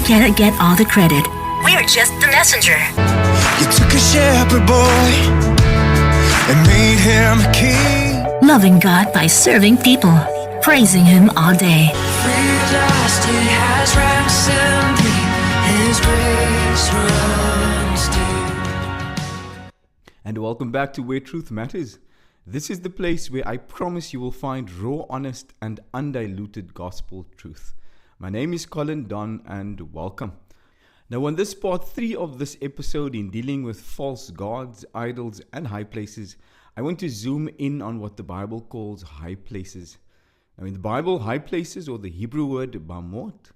cannot get all the credit. We're just the messenger. You took a shepherd boy and made him a king. Loving God by serving people, praising Him all day. Free at last, He has ransomed me. His grace runs deep. And welcome back to Where Truth Matters. This is the place where I promise you will find raw, honest, and undiluted gospel truth. My name is Colin Don, and welcome. Now, on this part 3 of this episode in dealing with false gods, idols, and high places, I want to zoom in on what the Bible calls high places. Now, in the Bible, high places, or the Hebrew word bamot,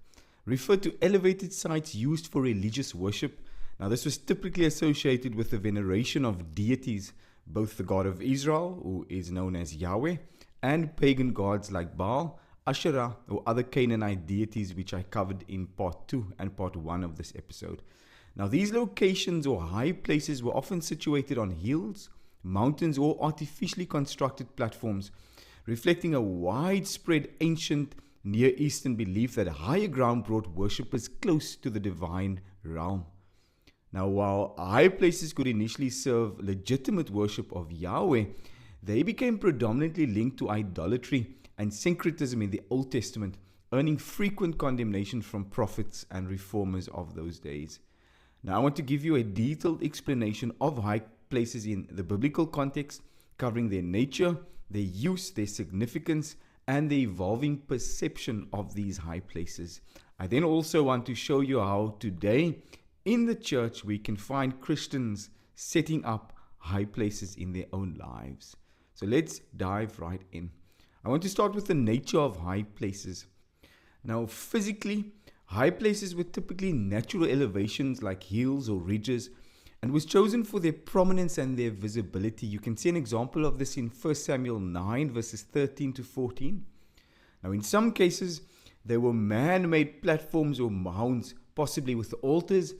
refer to elevated sites used for religious worship. Now, this was typically associated with the veneration of deities, both the God of Israel, who is known as Yahweh, and pagan gods like Baal, Asherah, or other Canaanite deities, which I covered in part 2 and part 1 of this episode. Now, these locations or high places were often situated on hills, mountains, or artificially constructed platforms, reflecting a widespread ancient Near Eastern belief that higher ground brought worshippers close to the divine realm. Now, while high places could initially serve legitimate worship of Yahweh, they became predominantly linked to idolatry and syncretism in the Old Testament, earning frequent condemnation from prophets and reformers of those days. Now, I want to give you a detailed explanation of high places in the biblical context, covering their nature, their use, their significance, and the evolving perception of these high places. I then also want to show you how today, in the church, we can find Christians setting up high places in their own lives. So let's dive right in. I want to start with the nature of high places. Now, physically, high places were typically natural elevations like hills or ridges, and was chosen for their prominence and their visibility. You can see an example of this in 1 Samuel 9 verses 13 to 14. Now, in some cases, there were man-made platforms or mounds, possibly with altars,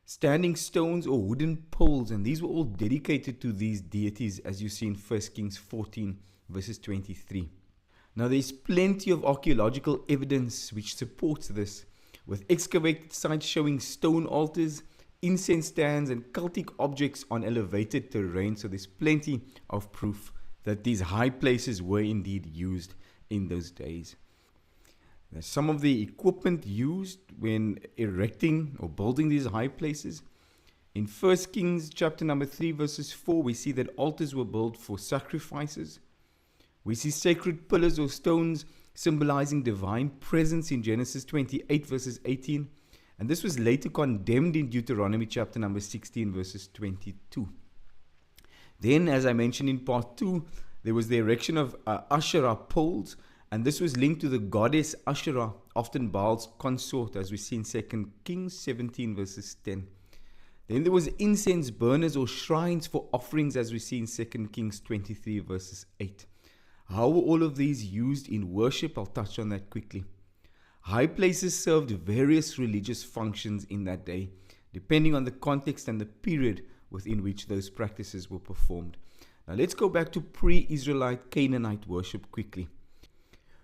standing stones, or wooden poles, and these were all dedicated to these deities, as you see in 1 Kings 14 verses 23. Now, there's plenty of archaeological evidence which supports this, with excavated sites showing stone altars, incense stands, and cultic objects on elevated terrain. So there's plenty of proof that these high places were indeed used in those days. Now, some of the equipment used when erecting or building these high places. In 1 Kings chapter number 3 verses 4, we see that altars were built for sacrifices. We see sacred pillars or stones symbolizing divine presence in Genesis 28 verses 18. And this was later condemned in Deuteronomy chapter number 16 verses 22. Then, as I mentioned in part 2, there was the erection of Asherah poles, and this was linked to the goddess Asherah, often Baal's consort, as we see in 2 Kings 17 verses 10. Then there was incense burners or shrines for offerings, as we see in 2 Kings 23 verses 8. How were all of these used in worship? I'll touch on that quickly. High places served various religious functions in that day, depending on the context and the period within which those practices were performed. Now, let's go back to pre-Israelite Canaanite worship quickly.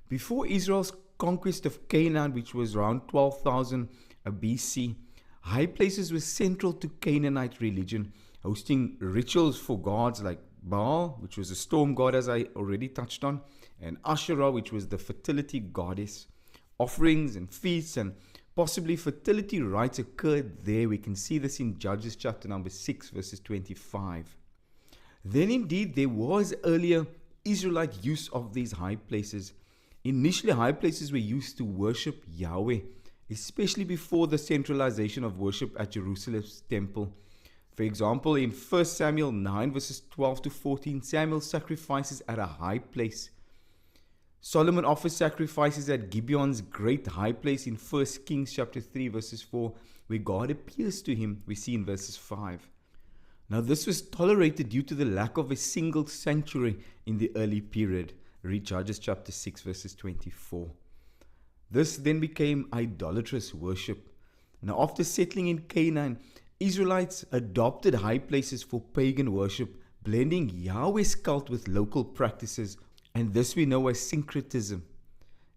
Before Israel's conquest of Canaan, which was around 12,000 BC, high places were central to Canaanite religion, hosting rituals for gods like Baal, which was a storm god, as I already touched on, and Asherah, which was the fertility goddess. Offerings and feasts and possibly fertility rites occurred there. We can see this in Judges chapter number 6 verses 25. Then indeed there was earlier Israelite use of these high places. Initially, high places were used to worship Yahweh, especially before the centralization of worship at Jerusalem's temple. For example, in 1 Samuel 9 verses 12 to 14, Samuel sacrifices at a high place. Solomon offers sacrifices at Gibeon's great high place in 1 Kings chapter 3 verses 4, where God appears to him, we see in verses 5. Now, this was tolerated due to the lack of a single sanctuary in the early period. Read Judges chapter 6 verses 24. This then became idolatrous worship. Now, after settling in Canaan, Israelites adopted high places for pagan worship, blending Yahweh's cult with local practices, and this we know as syncretism.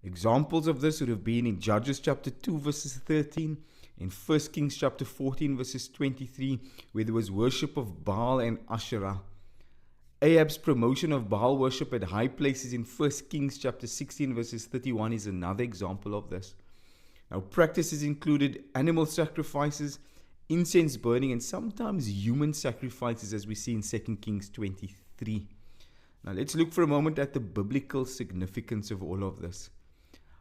Examples of this would have been in Judges chapter 2 verses 13, in 1 Kings chapter 14 verses 23, where there was worship of Baal and Asherah. Ahab's promotion of Baal worship at high places in 1 Kings chapter 16 verses 31 is another example of this. Now, practices included animal sacrifices, incense burning, and sometimes human sacrifices, as we see in 2 Kings 23. Now, let's look for a moment at the biblical significance of all of this.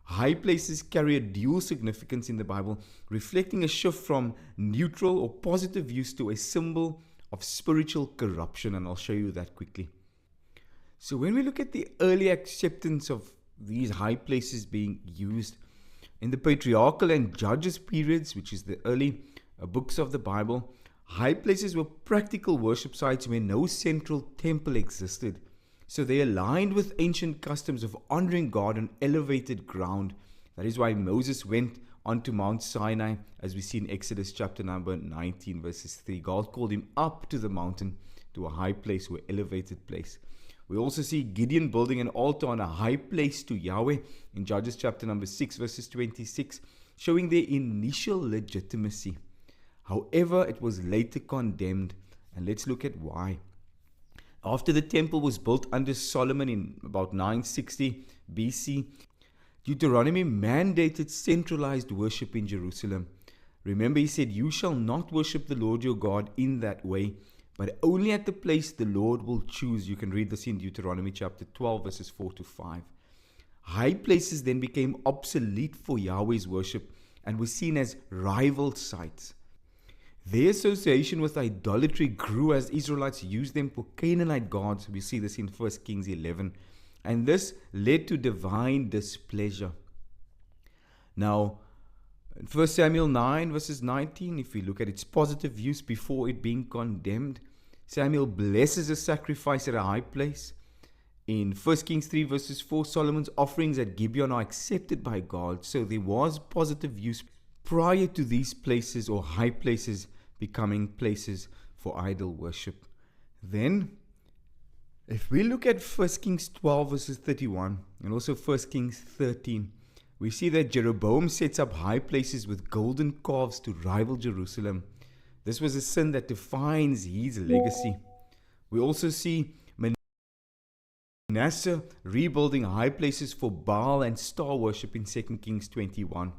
High places carry a dual significance in the Bible, reflecting a shift from neutral or positive use to a symbol of spiritual corruption, and I'll show you that quickly. So when we look at the early acceptance of these high places being used in the patriarchal and judges periods, which is the early books of the Bible, high places were practical worship sites where no central temple existed. So they aligned with ancient customs of honoring God on elevated ground. That is why Moses went onto Mount Sinai, as we see in Exodus chapter number 19 verses 3. God called him up to the mountain, to a high place or elevated place. We also see Gideon building an altar on a high place to Yahweh in Judges chapter number 6 verses 26, showing their initial legitimacy. However, it was later condemned, and let's look at why. After the temple was built under Solomon in about 960 BC, Deuteronomy mandated centralized worship in Jerusalem. Remember, he said, "You shall not worship the Lord your God in that way, but only at the place the Lord will choose." You can read this in Deuteronomy chapter 12 verses 4 to 5. High places then became obsolete for Yahweh's worship and were seen as rival sites. Their association with idolatry grew as Israelites used them for Canaanite gods. We see this in 1 Kings 11. And this led to divine displeasure. Now, in 1 Samuel 9 verses 19, if we look at its positive use before it being condemned, Samuel blesses a sacrifice at a high place. In 1 Kings 3 verses 4, Solomon's offerings at Gibeon are accepted by God. So there was positive use prior to these places or high places becoming places for idol worship. Then, if we look at 1 Kings 12 verses 31 and also 1 Kings 13, we see that Jeroboam sets up high places with golden calves to rival Jerusalem. This was a sin that defines his legacy. We also see Manasseh rebuilding high places for Baal and star worship in 2 Kings 21,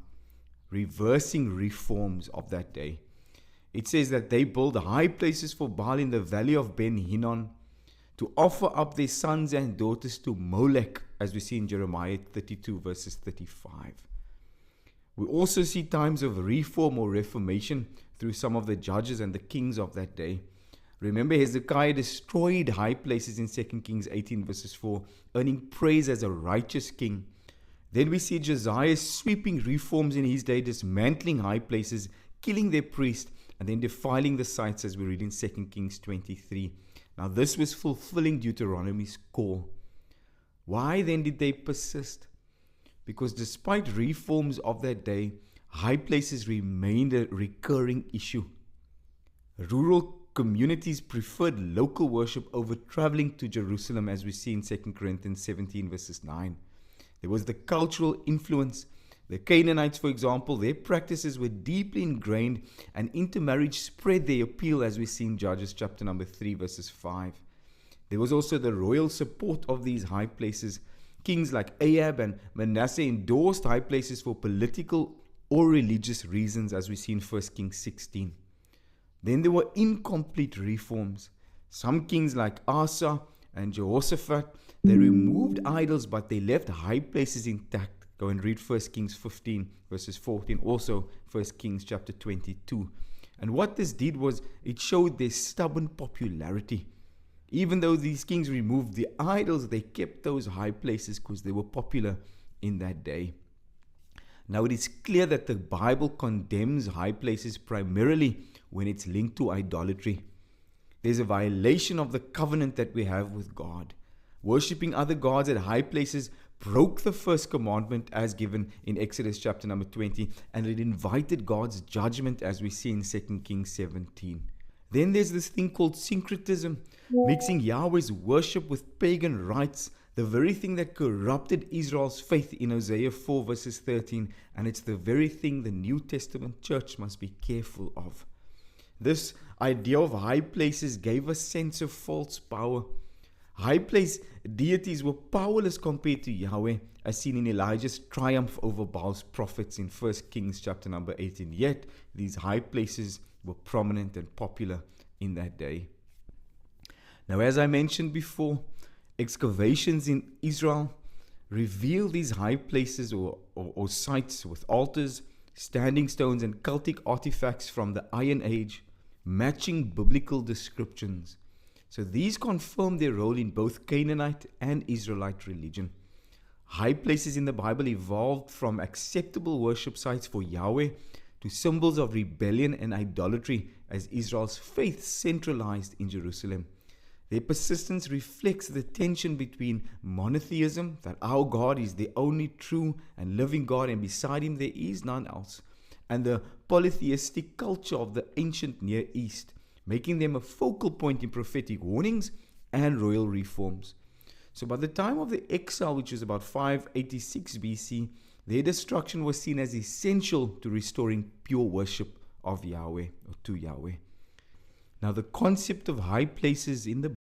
reversing reforms of that day. It says that they build high places for Baal in the valley of Ben Hinnom to offer up their sons and daughters to Molech, as we see in Jeremiah 32 verses 35. We also see times of reform or reformation through some of the judges and the kings of that day. Remember, Hezekiah destroyed high places in 2 Kings 18 verses 4, earning praise as a righteous king. Then we see Josiah sweeping reforms in his day, dismantling high places, killing their priests, and then defiling the sites, as we read in 2 Kings 23. Now this was fulfilling Deuteronomy's call. Why then did they persist? Because despite reforms of that day, high places remained a recurring issue. Rural communities preferred local worship over traveling to Jerusalem, as we see in 2 Corinthians 17 verses 9. There was the cultural influence. The Canaanites, for example, their practices were deeply ingrained, and intermarriage spread their appeal, as we see in Judges chapter number 3 verses 5. There was also the royal support of these high places. Kings like Ahab and Manasseh endorsed high places for political or religious reasons, as we see in 1 Kings 16. Then there were incomplete reforms. Some kings like Asa and Jehoshaphat, they removed idols, but they left high places intact. Go and read 1 Kings 15 verses 14, also 1 Kings chapter 22. And what this did was it showed their stubborn popularity. Even though these kings removed the idols, they kept those high places because they were popular in that day. Now it is clear that the Bible condemns high places primarily when it's linked to idolatry. There's a violation of the covenant that we have with God. Worshipping other gods at high places broke the first commandment as given in Exodus chapter number 20, and it invited God's judgment, as we see in 2 Kings 17. Then there's this thing called syncretism, mixing Yahweh's worship with pagan rites, the very thing that corrupted Israel's faith in Hosea 4 verses 13, and it's the very thing the New Testament church must be careful of. This idea of high places gave a sense of false power. High place deities were powerless compared to Yahweh, as seen in Elijah's triumph over Baal's prophets in 1 Kings chapter number 18. Yet, these high places were prominent and popular in that day. Now, as I mentioned before, excavations in Israel reveal these high places or sites with altars, standing stones, and cultic artifacts from the Iron Age, matching biblical descriptions. So these confirm their role in both Canaanite and Israelite religion. High places in the Bible evolved from acceptable worship sites for Yahweh to symbols of rebellion and idolatry as Israel's faith centralized in Jerusalem. Their persistence reflects the tension between monotheism, that our God is the only true and living God and beside him there is none else, and the polytheistic culture of the ancient Near East, making them a focal point in prophetic warnings and royal reforms. So by the time of the exile, which was about 586 BC, their destruction was seen as essential to restoring pure worship of Yahweh or to Yahweh. Now the concept of high places in the